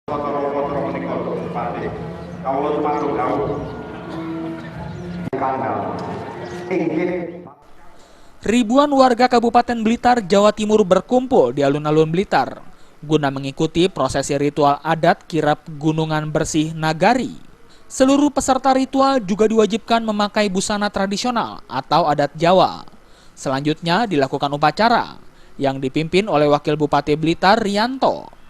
Ribuan warga Kabupaten Blitar, Jawa Timur berkumpul di alun-alun Blitar guna mengikuti prosesi ritual adat kirap Gunungan Bersih Nagari. Seluruh peserta ritual juga diwajibkan memakai busana tradisional atau adat Jawa. Selanjutnya dilakukan upacara yang dipimpin oleh Wakil Bupati Blitar, Rianto.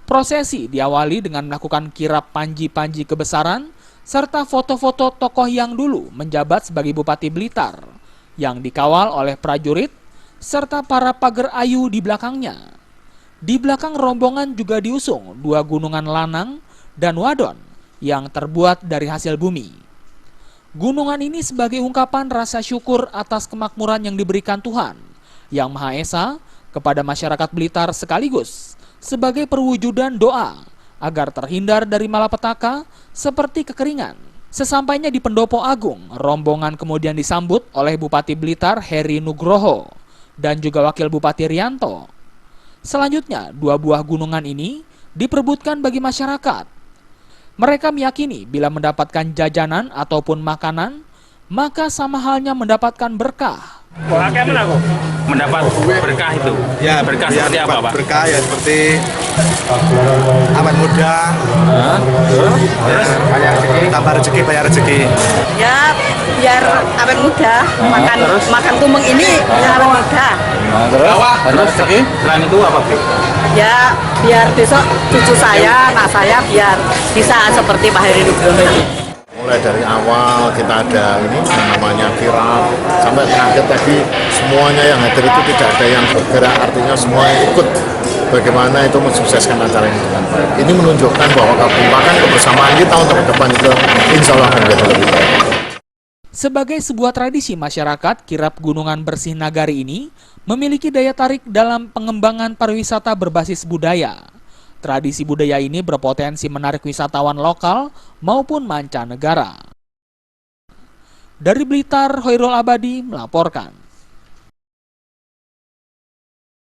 Prosesi diawali dengan melakukan kirap panji-panji kebesaran serta foto-foto tokoh yang dulu menjabat sebagai Bupati Blitar yang dikawal oleh prajurit serta para pager ayu di belakangnya. Di belakang rombongan juga diusung dua gunungan lanang dan wadon yang terbuat dari hasil bumi. Gunungan ini sebagai ungkapan rasa syukur atas kemakmuran yang diberikan Tuhan Yang Maha Esa kepada masyarakat Blitar, sekaligus sebagai perwujudan doa agar terhindar dari malapetaka seperti kekeringan. Sesampainya di Pendopo Agung, rombongan kemudian disambut oleh Bupati Blitar Heri Nugroho dan juga Wakil Bupati Rianto. Selanjutnya, dua buah gunungan ini diperebutkan bagi masyarakat. Mereka meyakini bila mendapatkan jajanan ataupun makanan, maka sama halnya mendapatkan berkah. Mendapat berkah itu. Ya, berkah seperti apa, Pak? Berkah ya seperti awet muda, terus tambah rezeki, bayar rezeki. Ya, biar awet muda, makan tumpeng ini biar awet muda. Terus selain itu apa, Bu? Ya, biar besok cucu saya, anak saya biar bisa seperti Pak Heri Nugroho itu. Mulai dari awal kita ada ini yang namanya kirap sampai terakhir tadi semuanya yang hadir itu tidak ada yang bergerak, artinya semuanya ikut bagaimana itu mensukseskan acara ini dengan baik. Ini menunjukkan bahwa kekompakan kebersamaan kita untuk ke depan itu insya Allah akan menjadi lebih baik. Sebagai sebuah tradisi masyarakat, kirap Gunungan Bersih Nagari ini memiliki daya tarik dalam pengembangan pariwisata berbasis budaya. Tradisi budaya ini berpotensi menarik wisatawan lokal maupun mancanegara. Dari Blitar, Hoirul Abadi melaporkan.